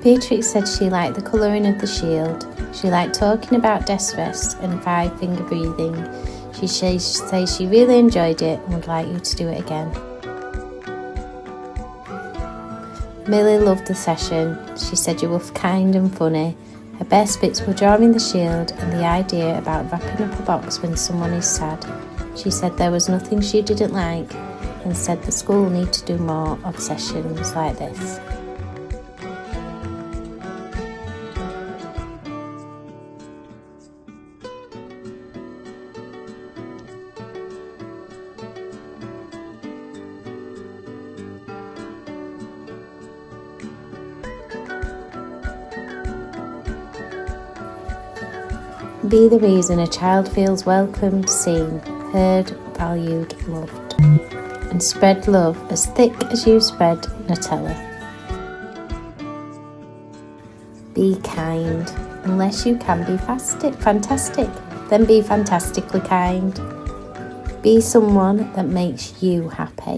Beatrix said she liked the colouring of the shield. She liked talking about desk rest and 5-finger breathing. She says she really enjoyed it and would like you to do it again. Millie loved the session. She said you were kind and funny. Her best bits were drawing the shield and the idea about wrapping up a box when someone is sad. She said there was nothing she didn't like and said the school need to do more of sessions like this. Be the reason a child feels welcomed, seen, heard, valued, loved. And spread love as thick as you spread Nutella. Be kind. Unless you can be fantastic, then be fantastically kind. Be someone that makes you happy.